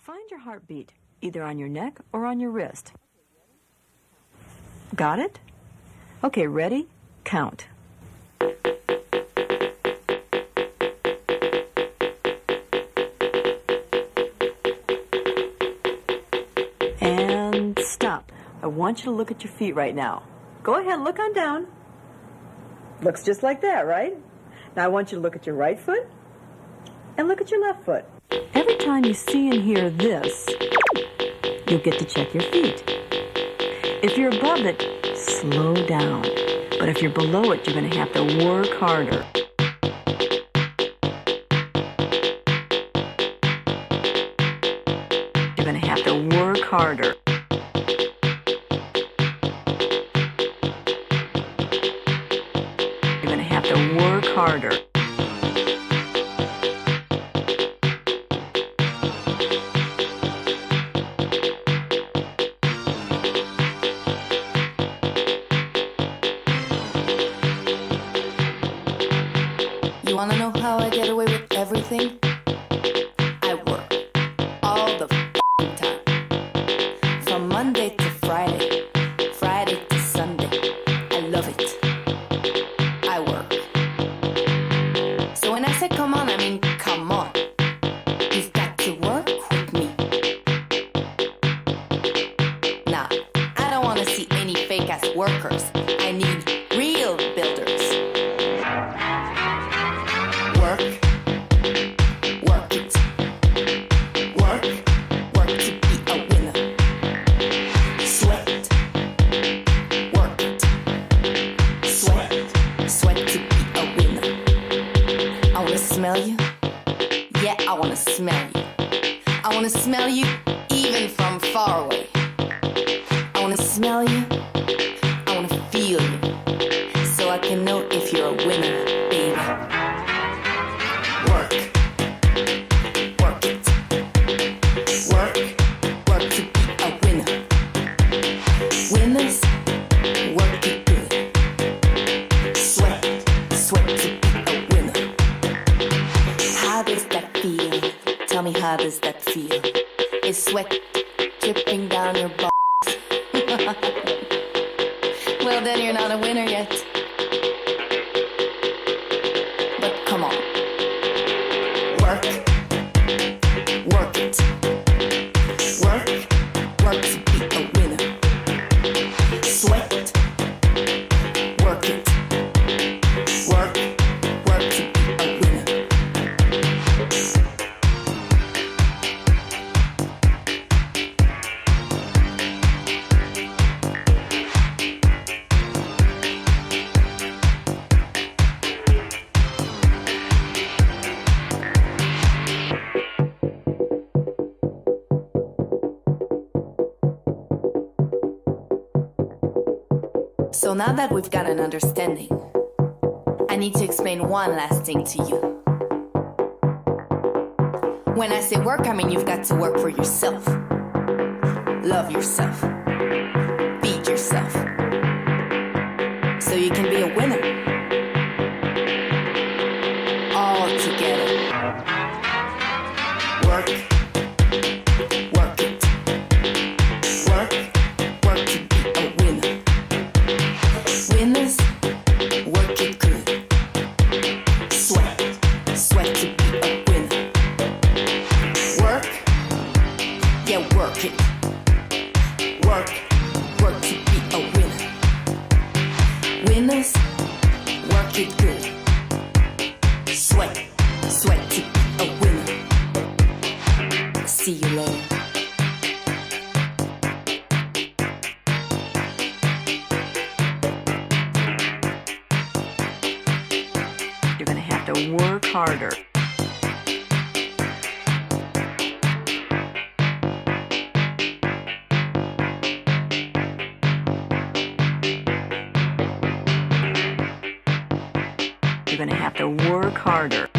Find your heartbeat, either on your neck or on your wrist. Got it? Okay, ready? Count. And stop. I want you to look at your feet right now. Go ahead, look on down. Looks just like that, right? Now I want you to look at your right foot and look at your left foot. Every time you see and hear this, you'll get to check your feet. If you're above it, slow down. But if you're below it, you're going to have to work harder. You're going to have to work harder. You're going to have to work harder. You wanna know how I get away with everything? I work all the f***ing time. From Monday to Friday, Friday to Sunday. I love it. I work. So when I say come on, I mean come on. You've got to work with me. Nah, I don't wanna see any fake-ass workers. I need real builders. Work it. Work to be a winner. Sweat, work it. Sweat to be a winner. I wanna smell you. Yeah, I wanna smell you. I wanna smell you even from far away. I wanna smell you. I wanna feel you. So I can know if you're a winner, baby. Work it. Work to be a winner. Winners, work it good. Sweat to be a winner. How does that feel? Tell me, how does that feel? Is sweat dripping down your balls? Well, then you're not a winner yet. But come on. Work it. Work to be a winner. Sweat, work it. Work to be a winner. So now that we've got an understanding, I need to explain one last thing to you. When I say work, I mean you've got to work for yourself. Love yourself. Feed yourself. So you can be a winner. All together. Work it. Work to be a winner. Winners, work it good. Sweat to be a winner. Work, yeah, work it. Work to be a winner. Winners, work it good. Sweat to be a winner. See you later. You're going to have to work harder. You're going to have to work harder.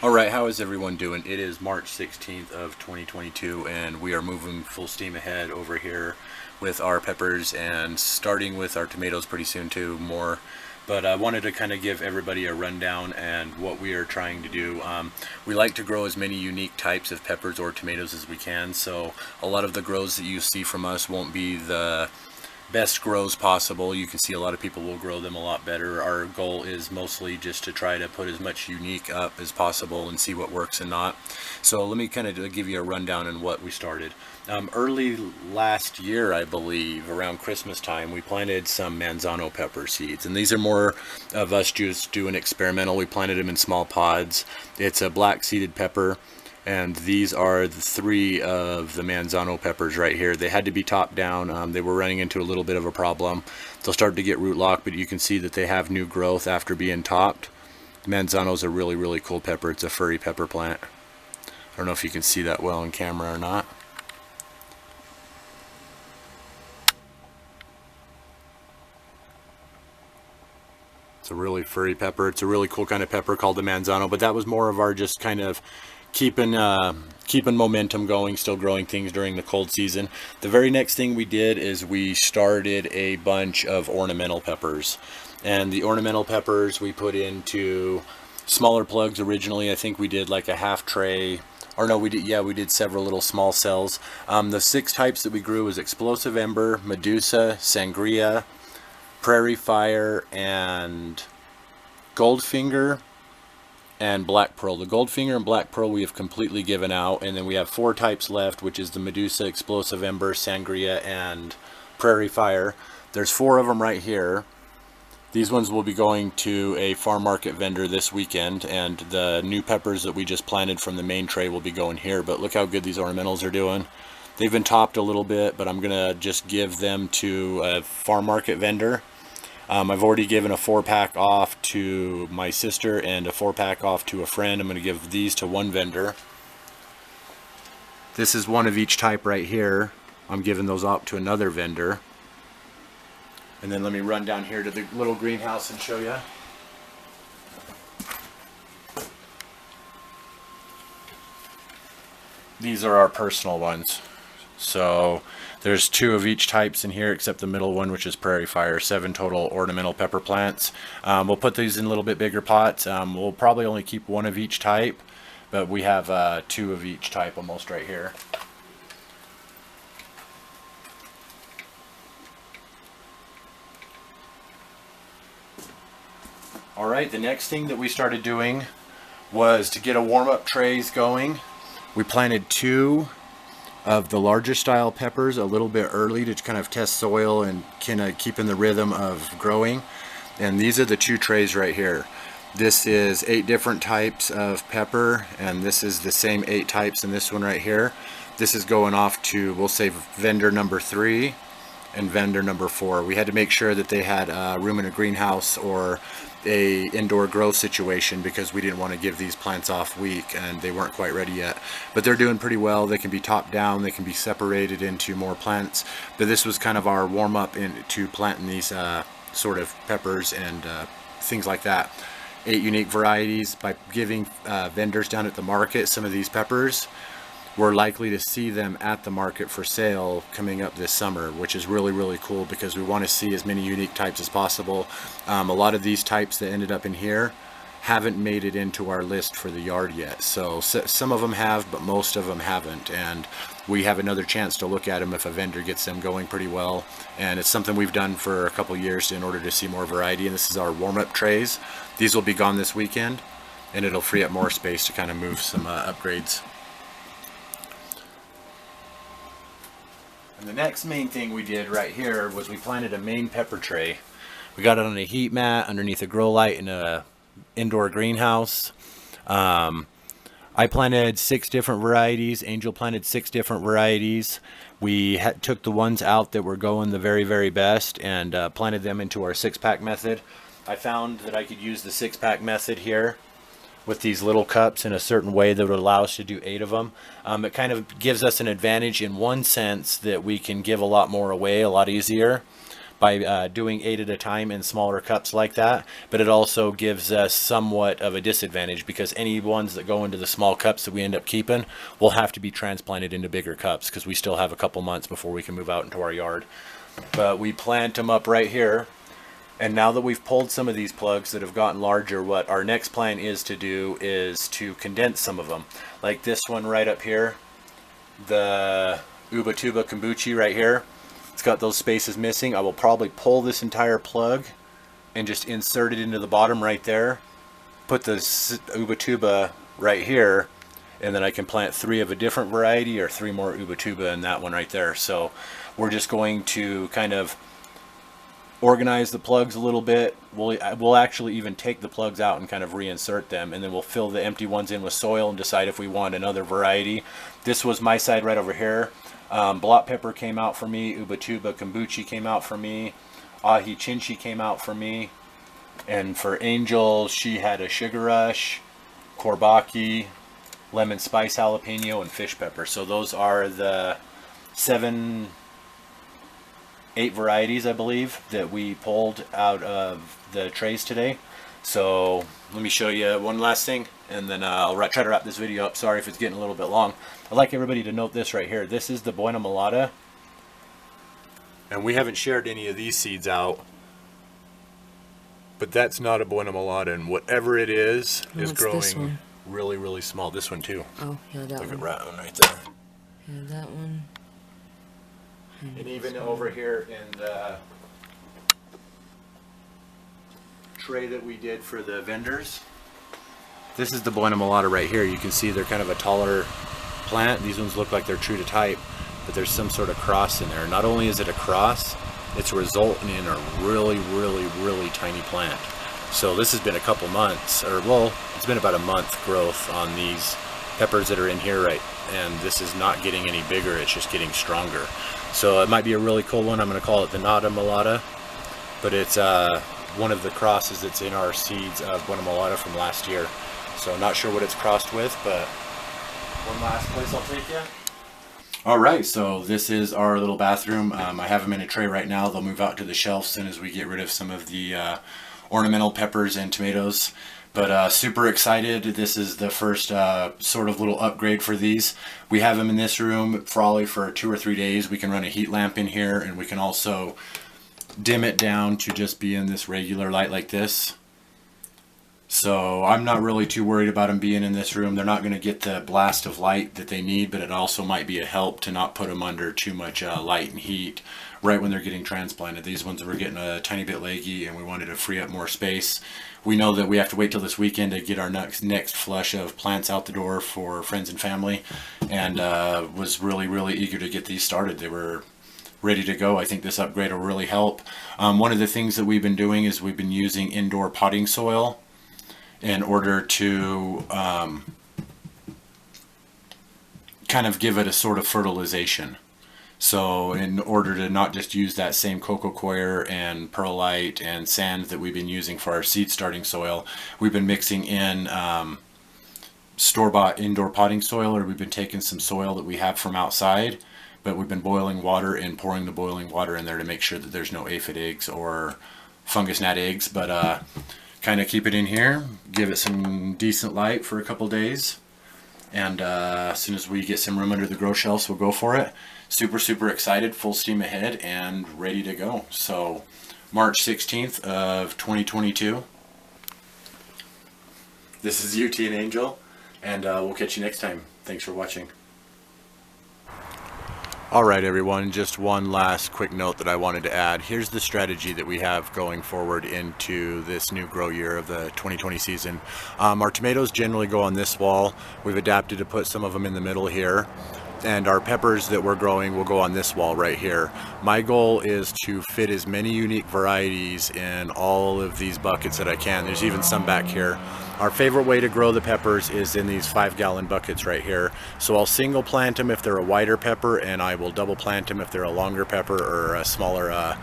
All right, how how is everyone doing? It is March 16th of 2022 and we are moving full steam ahead over here with our peppers and starting with our tomatoes pretty soon too, more. But I wanted to kind of give everybody a rundown and what we are trying to do. We like to grow as many unique types of peppers or tomatoes as we can, so a lot of the grows that you see from us won't be the best grows possible. You can see a lot of people will grow them a lot better. Our goal is mostly just to try to put as much unique up as possible and see what works and not. So let me kind of give you a rundown on what we started. Early last year, I believe, around Christmas time, we planted some Manzano pepper seeds, and these are more of us just doing experimental. We planted them in small pods. It's a black seeded pepper. And these are the 3 of the Manzano peppers right here. They had to be topped down. They were running into a little bit of a problem. They'll start to get root lock, but you can see that they have new growth after being topped. Manzano's a really, really cool pepper. It's a furry pepper plant. I don't know if you can see that well in camera or not. It's a really furry pepper. It's a really cool kind of pepper called the Manzano, but that was more of our just kind of keeping momentum going, still growing things during the cold season. The very next thing we did is we started a bunch of ornamental peppers, and the ornamental peppers we put into smaller plugs originally. I think we did like a half tray, or no, we did several little small cells. The 6 types that we grew was Explosive Ember, Medusa, Sangria, Prairie Fire, and Goldfinger and Black Pearl. The Goldfinger and Black Pearl we have completely given out, and then we have 4 types left, which is the Medusa, Explosive Ember, Sangria, and Prairie Fire. There's 4 of them right here. These ones will be going to a farm market vendor this weekend, and the new peppers that we just planted from the main tray will be going here. But look how good these ornamentals are doing. They've been topped a little bit, but I'm gonna just give them to a farm market vendor. I've already given a 4-pack off to my sister and a 4-pack off to a friend. I'm going to give these to one vendor. This is one of each type right here. I'm giving those up to another vendor. And then let me run down here to the little greenhouse and show you. These are our personal ones. So there's 2 of each types in here except the middle one, which is Prairie Fire. 7 total ornamental pepper plants. We'll put these in a little bit bigger pots. We'll probably only keep 1 of each type, but we have 2 of each type almost right here. Alright, the next thing that we started doing was to get a warm-up trays going. We planted 2 of the larger style peppers a little bit early to kind of test soil and kind of keep in the rhythm of growing. And these are the 2 trays right here. This is 8 different types of pepper, and this is the same 8 types in this one right here. This is going off to, we'll say, vendor number 3 and vendor number 4. We had to make sure that they had room in a greenhouse or a indoor grow situation because we didn't want to give these plants off weak and they weren't quite ready yet. But they're doing pretty well. They can be topped down, they can be separated into more plants. But this was kind of our warm-up into planting these sort of peppers and things like that. 8 unique varieties. By giving vendors down at the market some of these peppers, we're likely to see them at the market for sale coming up this summer, which is really, really cool because we want to see as many unique types as possible. A lot of these types that ended up in here haven't made it into our list for the yard yet. So some of them have, but most of them haven't. And we have another chance to look at them if a vendor gets them going pretty well. And it's something we've done for a couple years in order to see more variety. And this is our warm-up trays. These will be gone this weekend, and it'll free up more space to kind of move some upgrades. And the next main thing we did right here was we planted a main pepper tray. We got it on a heat mat underneath a grow light in a indoor greenhouse. I planted 6 different varieties. Angel planted 6 different varieties. We took the ones out that were going the very, very best and planted them into our 6-pack method. I found that I could use the 6-pack method here with these little cups in a certain way that would allow us to do 8 of them. It kind of gives us an advantage in one sense that we can give a lot more away a lot easier. by doing 8 at a time in smaller cups like that, but it also gives us somewhat of a disadvantage because any ones that go into the small cups that we end up keeping will have to be transplanted into bigger cups because we still have a couple months before we can move out into our yard. But we plant them up right here. And now that we've pulled some of these plugs that have gotten larger, what our next plan is to do is to condense some of them. Like this one right up here, the Ubatuba kombuchi right here. It's got those spaces missing. I will probably pull this entire plug and just insert it into the bottom right there. Put the Ubatuba right here, and then I can plant 3 of a different variety or 3 more Ubatuba in that one right there. So we're just going to kind of organize the plugs a little bit. We'll actually even take the plugs out and kind of reinsert them, and then we'll fill the empty ones in with soil and decide if we want another variety. This was my side right over here. Blot pepper came out for me, Ubatuba kombuchi came out for me, Ahi Chinchi came out for me, and for Angel, she had a sugar rush, Korbaki, lemon spice jalapeno, and fish pepper. So those are the 8 varieties, I believe, that we pulled out of the trays today. So let me show you one last thing, and then I'll try to wrap this video up. Sorry if it's getting a little bit long. I'd like everybody to note this right here. This is the Buena Mulata, and we haven't shared any of these seeds out, but that's not a Buena Mulata, and whatever it is growing really, really small. This one too. Oh, yeah, that Look one. at that one right there. Yeah, that one. And even over here in the tray that we did for the vendors, this is the Buena Mulata right here. You can see they're kind of a taller plant. These ones look like they're true to type, but there's some sort of cross in there. Not only is it a cross, it's resulting in a really, really, really tiny plant. So this has been a couple months, or well, it's been about a month growth on these peppers that are in here, right? And this is not getting any bigger, it's just getting stronger. So it might be a really cool one. I'm going to call it the Nada Mulata, but it's one of the crosses that's in our seeds of Buena Mulata from last year. So not sure what it's crossed with, but one last place I'll take you. All right, so this is our little bathroom. I have them in a tray right now. They'll move out to the shelf soon as we get rid of some of the ornamental peppers and tomatoes. But super excited. This is the first sort of little upgrade for these. We have them in this room probably for 2 or 3 days. We can run a heat lamp in here, and we can also dim it down to just be in this regular light like this. So I'm not really too worried about them being in this room. They're not going to get the blast of light that they need, but it also might be a help to not put them under too much light and heat right when they're getting transplanted. These ones were getting a tiny bit leggy, and we wanted to free up more space. We know that we have to wait till this weekend to get our next flush of plants out the door for friends and family, and was really, really eager to get these started. They were ready to go. I think this upgrade will really help. One of the things that we've been doing is we've been using indoor potting soil in order to kind of give it a sort of fertilization. So in order to not just use that same coco coir and perlite and sand that we've been using for our seed starting soil, we've been mixing in store-bought indoor potting soil, or we've been taking some soil that we have from outside, but we've been boiling water and pouring the boiling water in there to make sure that there's no aphid eggs or fungus gnat eggs. But kind of keep it in here, give it some decent light for a couple days, and as soon as we get some room under the grow shelves, we'll go for it. Super, super excited, full steam ahead, and ready to go. So March 16th of 2022. This is UT and Angel, and we'll catch you next time. Thanks for watching. Alright everyone, just one last quick note that I wanted to add. Here's the strategy that we have going forward into this new grow year of the 2020 season. Our tomatoes generally go on this wall. We've adapted to put some of them in the middle here. And our peppers that we're growing will go on this wall right here. My goal is to fit as many unique varieties in all of these buckets that I can. There's even some back here. Our favorite way to grow the peppers is in these 5-gallon buckets right here. So I'll single plant them if they're a wider pepper, and I will double plant them if they're a longer pepper or a smaller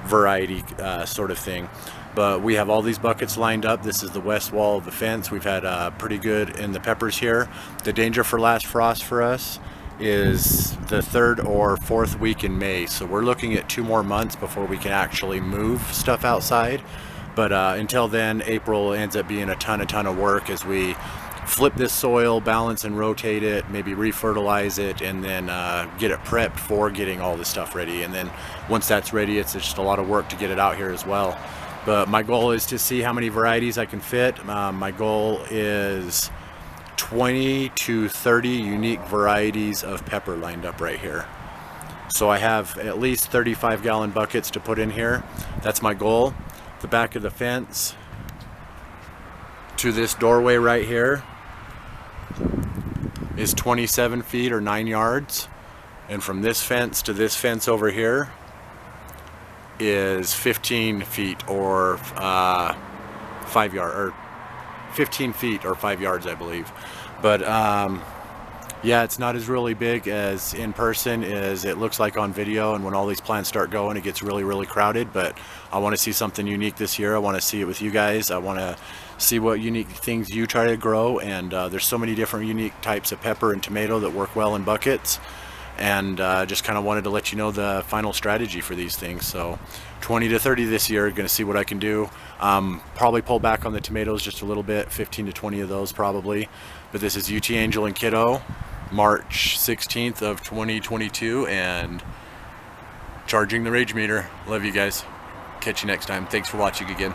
variety sort of thing. But we have all these buckets lined up. This is the west wall of the fence. We've had pretty good in the peppers here. The danger for last frost for us is the 3rd or 4th week in May. So we're looking at 2 more months before we can actually move stuff outside. But until then, April ends up being a ton of work as we flip this soil, balance and rotate it, maybe refertilize it, and then get it prepped for getting all this stuff ready. And then once that's ready, it's just a lot of work to get it out here as well. But my goal is to see how many varieties I can fit. My goal is 20 to 30 unique varieties of pepper lined up right here. So I have at least 35-gallon buckets to put in here. That's my goal. The back of the fence to this doorway right here is 27 feet or 9 yards. And from this fence to this fence over here is 15 feet or 5 yards, or 15 feet or 5 yards, I believe. But yeah, it's not as really big as in person as it looks like on video, and when all these plants start going, it gets really crowded. But I want to see something unique this year. I want to see it with you guys. I want to see what unique things you try to grow, and there's so many different unique types of pepper and tomato that work well in buckets. And just kind of wanted to let you know the final strategy for these things. So 20 to 30 this year, going to see what I can do. Probably pull back on the tomatoes just a little bit, 15 to 20 of those probably. But this is UT Angel and Kiddo, March 16th of 2022, and charging the rage meter. Love you guys. Catch you next time. Thanks for watching again.